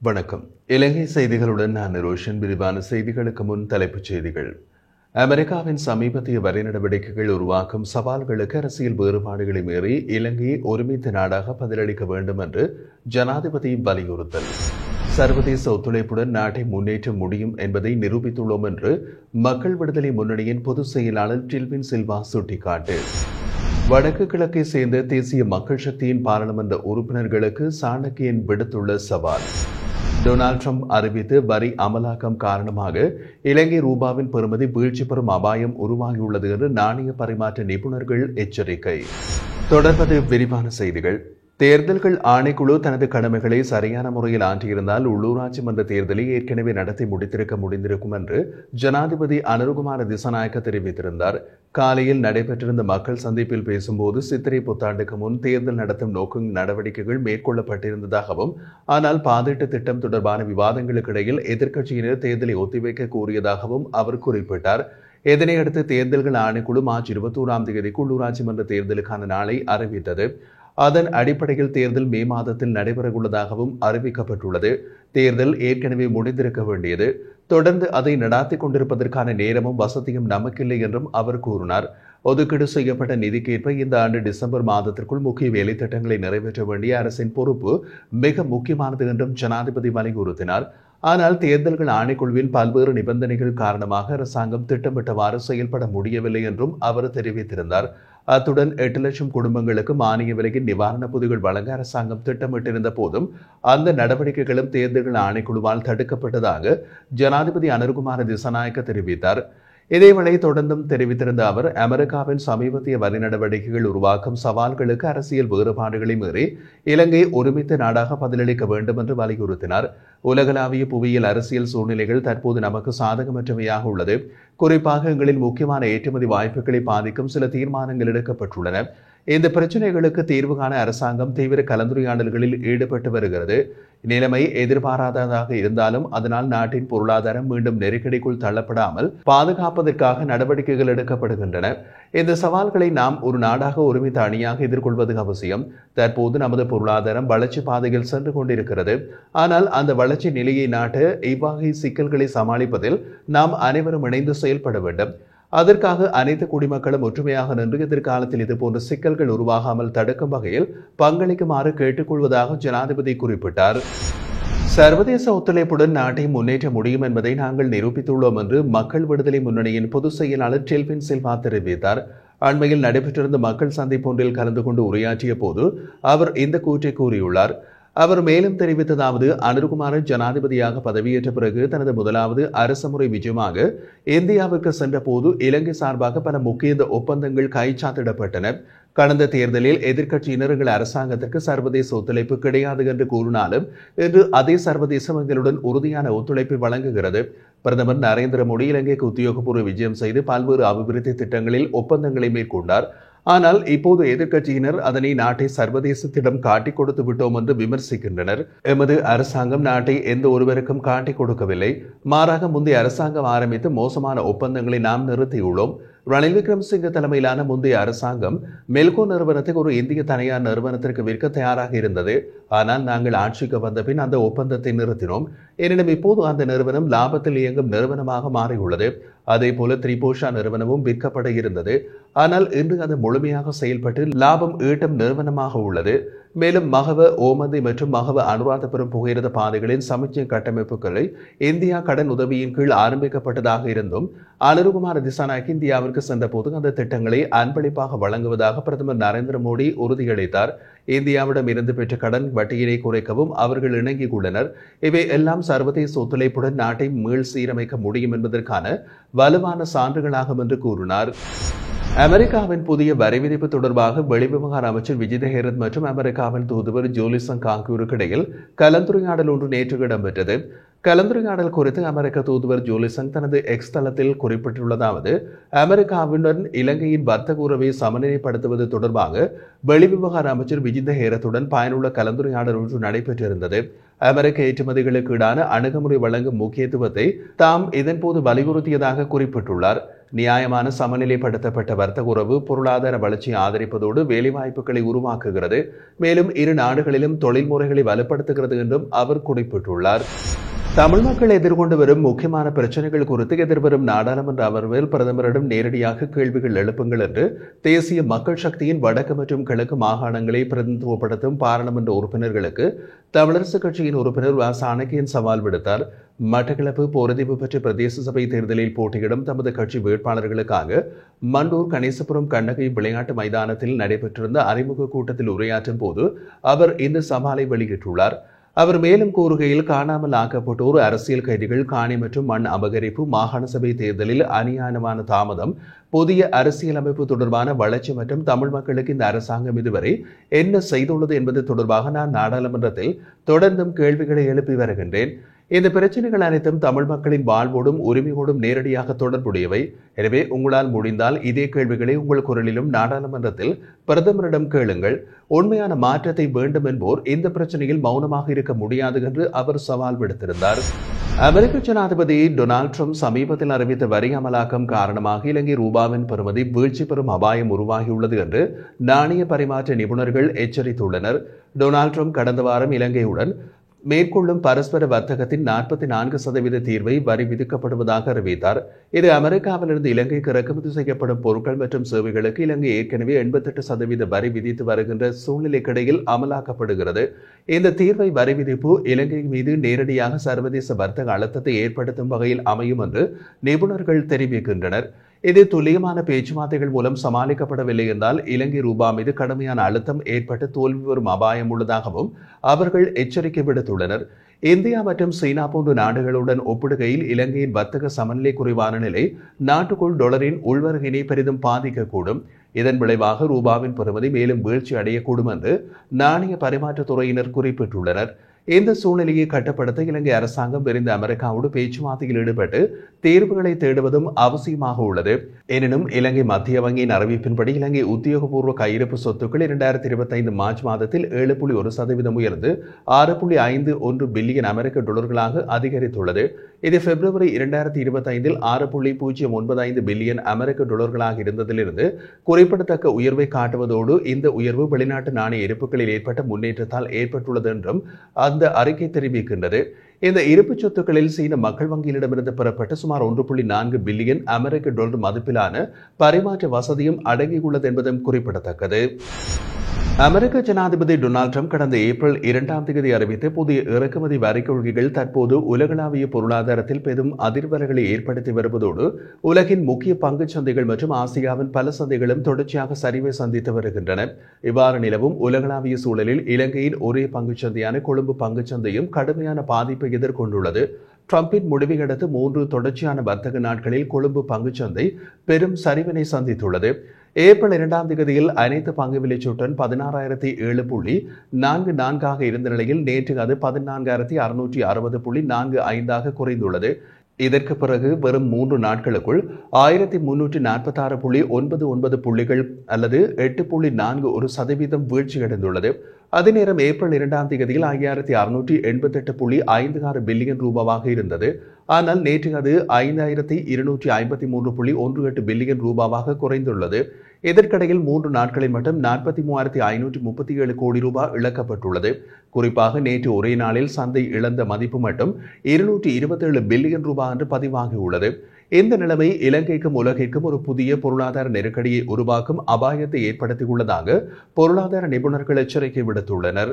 வணக்கம். இலங்கை செய்திகளுடன் நான் ரோஷன். விரிவான செய்திகளுக்கு முன் தலைப்புச் செய்திகள். அமெரிக்காவின் சமீபத்திய வரி நடவடிக்கைகள் உருவாக்கும் சவால்களுக்கு அரசியல் வேறுபாடுகளை மீறி இலங்கையை ஒருமித்த நாடாக பதிலளிக்க வேண்டும் என்று ஜனாதிபதி வலியுறுத்தல். சர்வதேச ஒத்துழைப்புடன் நாட்டை முன்னேற்ற முடியும் என்பதை நிரூபித்துள்ளோம் என்று மக்கள் விடுதலை முன்னணியின் பொதுச் செயலாளர் டில்வின் சில்வா சுட்டிக்காட்டு. வடக்கு கிழக்கை சேர்ந்த தேசிய மக்கள் சக்தியின் பாராளுமன்ற உறுப்பினர்களுக்கு சாணக்கியன் விடுத்துள்ள சவால். டொனால்ட் ட்ரம்ப் அறிவித்த வரி அமலாக்கம் காரணமாக இலங்கை ரூபாவின் பெறுமதி வீழ்ச்சி பெறும் அபாயம் உருவாகியுள்ளது என்று நாணய பரிமாற்ற நிபுணர்கள் எச்சரிக்கை. தொடர்வது விரிவான செய்திகள். தேர்தல்கள் ஆணைக்குழு தனது கடமைகளை சரியான முறையில் ஆற்றியிருந்தால் உள்ளூராட்சி மன்ற தேர்தலை ஏற்கனவே நடத்தி முடிந்திருக்கும் என்று ஜனாதிபதி அனுருகுமார திசாநாயக்க தெரிவித்திருந்தார். காலையில் நடைபெற்றிருந்த மக்கள் சந்திப்பில் பேசும்போது சித்திரை புத்தாண்டுக்கு முன் தேர்தல் நடத்தும் நோக்கும் நடவடிக்கைகள் மேற்கொள்ளப்பட்டிருந்ததாகவும், ஆனால் பாதீட்டு திட்டம் தொடர்பான விவாதங்களுக்கு இடையில் எதிர்க்கட்சியினர் தேர்தலை ஒத்திவைக்க கூறியதாகவும் அவர் குறிப்பிட்டார். இதனையடுத்து தேர்தல்கள் ஆணைக்குழு மார்ச் 21ஆம் தேதிக்கு உள்ளூராட்சி மன்ற தேர்தலுக்கான நாளை அறிவித்தது. அதன் அடிப்படையில் தேர்தல் மே மாதத்தில் நடைபெறவுள்ளதாகவும் அறிவிக்கப்பட்டுள்ளது. தேர்தல் ஏற்கனவே முடிந்திருக்க வேண்டியது. தொடர்ந்து அதை நடாத்திக் கொண்டிருப்பதற்கான நேரமும் வசதியும் நமக்கில்லை என்றும் அவர் கூறினார். ஒதுக்கீடு செய்யப்பட்ட நிதிக்கேற்ப இந்த ஆண்டு டிசம்பர் மாதத்திற்குள் முக்கிய வேலை திட்டங்களை நிறைவேற்ற வேண்டிய அரசின் பொறுப்பு மிக முக்கியமானது என்றும் ஜனாதிபதி வலியுறுத்தினார். ஆனால் தேர்தல்கள் ஆணைக்குழுவின் பல்வேறு நிபந்தனைகள் காரணமாக அரசாங்கம் திட்டமிட்டவாறு செயல்பட முடியவில்லை என்றும் அவர் தெரிவித்திருந்தார். அத்துடன் 8 லட்சம் குடும்பங்களுக்கு மானிய விலையில் நிவாரணப் பொதிகள் வழங்க அரசாங்கம் திட்டமிட்டிருந்த போதும் அந்த நடவடிக்கைகளும் தேர்தல்கள் ஆணைக்குழுவால் தடுக்கப்பட்டதாக ஜனாதிபதி அனுருகுமார திசாநாயக்க தெரிவித்தார். இதேவேளை தொடர்ந்தும் தெரிவித்திருந்த அவர், அமெரிக்காவின் சமீபத்திய வரி நடவடிக்கைகள் உருவாக்கும் சவால்களுக்கு அரசியல் வேறுபாடுகளை மீறி இலங்கை ஒருமித்த நாடாக பதிலளிக்க வேண்டும் என்று வலியுறுத்தினார். உலகளாவிய புவியியல் அரசியல் சூழ்நிலைகள் தற்போது நமக்கு சாதகமற்றவையாக உள்ளது. குறிப்பாக எங்களின் முக்கியமான ஏற்றுமதி வாய்ப்புகளை பாதிக்கும் சில தீர்மானங்கள் எடுக்கப்பட்டுள்ளன. இந்த பிரச்சினைகளுக்கு தீர்வு காண அரசாங்கம் தீவிர கலந்துரையாடல்களில் ஈடுபட்டு வருகிறது. நிலைமை எதிர்பாராததாக இருந்தாலும் அதனால் நாட்டின் பொருளாதாரம் மீண்டும் நெருக்கடிக்குள் தள்ளப்படாமல் பாதுகாப்பதற்காக நடவடிக்கைகள் எடுக்கப்படுகின்றன. இந்த சவால்களை நாம் ஒரு நாடாக ஒருமித்த அணியாக எதிர்கொள்வது அவசியம். தற்போது நமது பொருளாதாரம் வளர்ச்சி பாதையில் சென்று கொண்டிருக்கிறது. ஆனால் அந்த வளர்ச்சி நிலையை நாட்ட இவ்வகை சிக்கல்களை சமாளிப்பதில் நாம் அனைவரும் இணைந்து செயல்பட வேண்டும். அதற்காக அனைத்து குடிமக்களும் ஒற்றுமையாக நின்று எதிர்காலத்தில் இதுபோன்ற சிக்கல்கள் உருவாகாமல் தடுக்கும் வகையில் பங்களிக்குமாறு கேட்டுக்கொள்வதாக ஜனாதிபதி குறிப்பிட்டார். சர்வதேச ஒத்துழைப்புடன் நாட்டை முன்னேற்ற முடியும் என்பதை நாங்கள் நிரூபித்துள்ளோம் என்று மக்கள் விடுதலை முன்னணியின் பொதுச் செயலாளர் டில்வின் சில்வா தெரிவித்தார். அண்மையில் நடைபெற்றிருந்த மக்கள் சந்திப்பு ஒன்றில் கலந்து கொண்டு உரையாற்றிய போது அவர் இந்த கூற்றை கூறியுள்ளார். அவர் மேலும் தெரிவித்ததாவது, அனுருகுமார ஜனாதிபதியாக பதவியேற்ற பிறகு தனது முதலாவது அரசுமுறை விஜயமாக இந்தியாவுக்கு சென்ற போது இலங்கை சார்பாக பல முக்கிய ஒப்பந்தங்கள் கைச்சாத்திடப்பட்டன. கடந்த தேர்தலில் எதிர்க்கட்சியினர் எங்கள் அரசாங்கத்திற்கு சர்வதேச ஒத்துழைப்பு கிடையாது என்று கூறினாலும் இன்று அதே சர்வதேசம் எங்களுடன் உறுதியான ஒத்துழைப்பை வழங்குகிறது. பிரதமர் நரேந்திர மோடி இலங்கைக்கு உத்தியோகபூர்வ விஜயம் செய்து பல்வேறு அபிவிருத்தி திட்டங்களில் ஒப்பந்தங்களை மேற்கொண்டார். ஆனால் இப்போது எதிர்க்கட்சியினர் அதனை நாட்டை சர்வதேசத்திடம் காட்டிக் கொடுத்து விட்டோம் என்று விமர்சிக்கின்றனர். எமது அரசாங்கம் நாட்டை எந்த ஒருவருக்கும் காட்டிக் கொடுக்கவில்லை. மாறாக முந்தைய அரசாங்கம் ஆரம்பித்து மோசமான ஒப்பந்தங்களை நாம் நிறுத்தியுள்ளோம். ரணில் விக்ரமசிங்க தலைமையிலான முந்தைய அரசாங்கம் மெல்கோ நிறுவனத்தை ஒரு இந்திய தனியார் நிறுவனத்திற்கு விற்க தயாராக இருந்தது. ஆனால் நாங்கள் ஆட்சிக்கு வந்த பின் அந்த ஒப்பந்தத்தை நிறுத்தினோம். எனினும் இப்போது அந்த நிறுவனம் லாபத்தில் இயங்கும் நிறுவனமாக மாறியுள்ளது. அதே போல திரிபோஷா நிறுவனமும் விற்கப்பட இருந்தது. ஆனால் இன்று அது முழுமையாக செயல்பட்டு லாபம் ஈட்டும் நிறுவனமாக உள்ளது. மேலும் மகவ ஓமந்தை மற்றும் மகவ அனுராதபுரம் புகையிரத பாதைகளின் சமீட்சை கட்டமைப்புகளை இந்தியா கடன் உதவியின் கீழ் ஆரம்பிக்கப்பட்டதாக இருந்தும் அனுருகுமார திசாநாயக்க இந்தியாவிற்கு சென்ற போது அந்த திட்டங்களை அன்பளிப்பாக வழங்குவதாக பிரதமர் நரேந்திர மோடி உறுதியளித்தார். இந்தியாவிடம் இருந்து பெற்ற கடன் வட்டியினை குறைக்கவும் அவர்கள் இணங்கியுள்ளனர். இவை எல்லாம் சர்வதேச ஒத்துழைப்புடன் நாட்டை மீள் சீரமைக்க முடியும் என்பதற்கான வலுவான சான்றுகளாகும் என்று கூறினார். அமெரிக்காவின் புதிய வரி விதிப்பு தொடர்பாக வெளிவிவகார அமைச்சர் விஜித ஹேரத் மற்றும் அமெரிக்காவின் தூதுவர் ஜோலிசங் ஆகியோருக்கு இடையில் கலந்துரையாடல் ஒன்று நேற்று இடம்பெற்றது. கலந்துரையாடல் குறித்து அமெரிக்க தூதுவர் ஜோலிசங் தனது எக்ஸ் தளத்தில் குறிப்பிட்டுள்ளதாவது, அமெரிக்காவுடன் இலங்கையின் வர்த்தக உறவை சமநிலைப்படுத்துவது தொடர்பாக வெளிவிவகார அமைச்சர் விஜித ஹேரத்துடன் பயனுள்ள கலந்துரையாடல் ஒன்று நடைபெற்றிருந்தது. அமெரிக்க ஏற்றுமதிகளுக்கு இடான அணுகுமுறை வழங்கும் முக்கியத்துவத்தை தாம் இதன்போது வலியுறுத்தியதாக குறிப்பிட்டுள்ளார். நியாயமான சமநிலைப்படுத்தப்பட்ட வர்த்தக உறவு பொருளாதார வளர்ச்சியை ஆதரிப்பதோடு வேலைவாய்ப்புகளை உருவாக்குகிறது, மேலும் இரு நாடுகளிலும் தொழில்முறைகளை வலுப்படுத்துகிறது என்றும் அவர் குறிப்பிட்டுள்ளார். தமிழ் மக்கள் எதிர்கொண்டு வரும் முக்கியமான பிரச்சனைகள் குறித்து எதிர்வரும் நாடாளுமன்ற அமர்வில் பிரதமரிடம் நேரடியாக கேள்விகள் எழுப்புங்கள் என்று தேசிய மக்கள் சக்தியின் வடக்கு மற்றும் கிழக்கு மாகாணங்களை பிரதிநிதித்துவப்படுத்தும் பாராளுமன்ற உறுப்பினர்களுக்கு தமிழரசுக் கட்சியின் உறுப்பினர் வ. சாணக்கியன் சவால் விடுத்தார். மட்டக்களப்பு போரதீவு பற்றி பிரதேச சபை தேர்தலில் போட்டியிடும் தமது கட்சி வேட்பாளர்களுக்காக மண்டூர் கணேசபுரம் கண்ணகை விளையாட்டு மைதானத்தில் நடைபெற்றிருந்த அறிமுக கூட்டத்தில் உரையாற்றும் போது அவர் இந்த சவாலை வெளியிட்டுள்ளார். அவர் மேலும் கூறுகையில், காணாமல் ஆக்கப்பட்டோர், அரசியல் கைதிகள், காணி மற்றும் மண் அபகரிப்பு, மாகாண சபை தேர்தலில் அநியாயமான தாமதம், புதிய அரசியலமைப்பு தொடர்பான வளர்ச்சி மற்றும் தமிழ் மக்களுக்கு இந்த அரசாங்கம் இதுவரை என்ன செய்துள்ளது என்பது தொடர்பாக நான் நாடாளுமன்றத்தில் தொடர்ந்தும் கேள்விகளை எழுப்பி வருகின்றேன். இந்த பிரச்சனைகள் அனைத்தும் தமிழ் மக்களின் வாழ்வோடும் உரிமையோடும் நேரடியாக தொடர்புடையவை. எனவே உங்களால் முடிந்தால் இதே கேள்விகளை உங்கள் குரலிலும் நாடாளுமன்றத்தில் பிரதமரிடம் கேளுங்கள். உண்மையான மாற்றத்தை வேண்டும் என்போர் இந்த பிரச்சனையில் மௌனமாக இருக்க முடியாது என்று அவர் சவால் விடுத்திருந்தார். அமெரிக்க ஜனாதிபதி டொனால்ட் ட்ரம்ப் சமீபத்தில் அறிவித்த வரி அமலாக்கம் காரணமாக இலங்கை ரூபாவின் பெறுமதி வீழ்ச்சி பெறும் அபாயம் உருவாகியுள்ளது என்று நாணய பரிமாற்ற நிபுணர்கள் எச்சரித்துள்ளனர். டொனால்ட் ட்ரம்ப் கடந்த வாரம் இலங்கையுடன் மேற்கொள்ளும் பரஸ்பர வர்த்தகத்தின் 44% தீர்வை வரி விதிக்கப்படுவதாக அறிவித்தார். இது அமெரிக்காவிலிருந்து இலங்கைக்கு இறக்குமதி செய்யப்படும் பொருட்கள் மற்றும் சேவைகளுக்கு இலங்கை ஏற்கனவே 88% வரி விதித்து வருகின்ற சூழ்நிலைக்கிடையில் அமலாக்கப்படுகிறது. இந்த தீர்வை வரி விதிப்பு இலங்கை மீது நேரடியாக சர்வதேச வர்த்தக அழுத்தத்தை ஏற்படுத்தும் வகையில் அமையும் என்று நிபுணர்கள் தெரிவிக்கின்றனர். இது துல்லியமான பேச்சுவார்த்தைகள் மூலம் சமாளிக்கப்படவில்லை என்றால் இலங்கை ரூபா மீது கடுமையான அழுத்தம் ஏற்பட்டு தோல்வி வரும் அபாயம் உள்ளதாகவும் அவர்கள் எச்சரிக்கை விடுத்துள்ளனர். இந்தியா மற்றும் சீனா போன்ற நாடுகளுடன் ஒப்பிடுகையில் இலங்கையின் வர்த்தக சமநிலை குறைவான நிலை நாட்டுக்குள் டாலரின் உள்வருகையினை பெரிதும் பாதிக்கக்கூடும். இதன் விளைவாக ரூபாவின் பெறுமதி மேலும் வீழ்ச்சி அடையக்கூடும் என்று நாணய பரிமாற்றத்துறையினர் குறிப்பிட்டுள்ளனர். இந்த சூழ்நிலையை கட்டுப்படுத்த இலங்கை அரசாங்கம் விரைந்து அமெரிக்காவோடு பேச்சுவார்த்தையில் ஈடுபட்டு தீர்வுகளை தேடுவதும் அவசியமாக உள்ளது. எனினும் இலங்கை மத்திய வங்கியின் அறிவிப்பின்படி இலங்கை உத்தியோகபூர்வ கையிருப்பு சொத்துக்கள் 2025 மார்ச் மாதத்தில் 7.1% உயர்ந்து 6.51 பில்லியன் அமெரிக்க டாலர்களாக அதிகரித்துள்ளது. இது பிப்ரவரி 2025 6.095 பில்லியன் அமெரிக்க டாலர்களாக இருந்ததிலிருந்து குறிப்பிடத்தக்க உயர்வை காட்டுவதோடு இந்த உயர்வு வெளிநாட்டு நாணய இருப்புகளில் ஏற்பட்ட முன்னேற்றத்தால் ஏற்பட்டுள்ளது என்றும் அந்த அறிக்கை தெரிவிக்கின்றது. இந்த இருப்பு சொத்துக்களில் சீன மக்கள் வங்கியிடமிருந்து பெறப்பட்ட சுமார் 1.4 பில்லியன் அமெரிக்க டாலர் மதிப்பிலான பரிமாற்ற வசதியும் அடங்கியுள்ளது என்பதும் குறிப்பிடத்தக்கது. அமெரிக்க ஜனாதிபதி டொனால்ட் ட்ரம்ப் கடந்த ஏப்ரல் 2 அறிவித்த புதிய இறக்குமதி வரி கொள்கைகள் தற்போது உலகளாவிய பொருளாதாரத்தில் பெரும் அதிர்வலைகளை ஏற்படுத்தி வருவதோடு உலகின் முக்கிய பங்குச் சந்தைகள் மற்றும் ஆசியாவின் பல சந்தைகளும் தொடர்ச்சியாக சரிவை சந்தித்து வருகின்றன. இவ்வாறு நிலவும் உலகளாவிய சூழலில் இலங்கையின் ஒரே பங்குச் சந்தையான கொழும்பு பங்குச் சந்தையும் கடுமையான பாதிப்பை எதிர்கொண்டுள்ளது. ட்ரம்பின் முடிவை அடுத்து 3 தொடர்ச்சியான வர்த்தக நாட்களில் கொழும்பு பங்குச்சந்தை பெரும் சரிவினை சந்தித்துள்ளது. ஏப்ரல் 2 அனைத்து பங்கு விலைச்சூட்டுடன் 16,007.44 இருந்த நிலையில் நேற்று அது 14,660.45 குறைந்துள்ளது. இதற்கு பிறகு வெறும் 3 நாட்களுக்குள் 1,346.99 புள்ளிகள் அல்லது 8.41% வீழ்ச்சியடைந்துள்ளது. அதே நேரம் ஏப்ரல் 2 5,688.56 பில்லியன் ரூபாவாக இருந்தது. ஆனால் நேற்று அது 5,253.18 பில்லியன் ரூபாவாக குறைந்துள்ளது. இதற்கிடையில் 3 நாட்களில் மட்டும் 43,537 கோடி ரூபாய் இழக்கப்பட்டுள்ளது. குறிப்பாக நேற்று ஒரே நாளில் சந்தை இழந்த மதிப்பு மட்டும் 227 பில்லியன் ரூபாய் என்று பதிவாகியுள்ளது. இந்த நிலைமை இலங்கைக்கும் உலகிற்கும் ஒரு புதிய பொருளாதார நெருக்கடியை உருவாக்கும் அபாயத்தை ஏற்படுத்தியுள்ளதாக பொருளாதார நிபுணர்கள் எச்சரிக்கை விடுத்துள்ளனர்.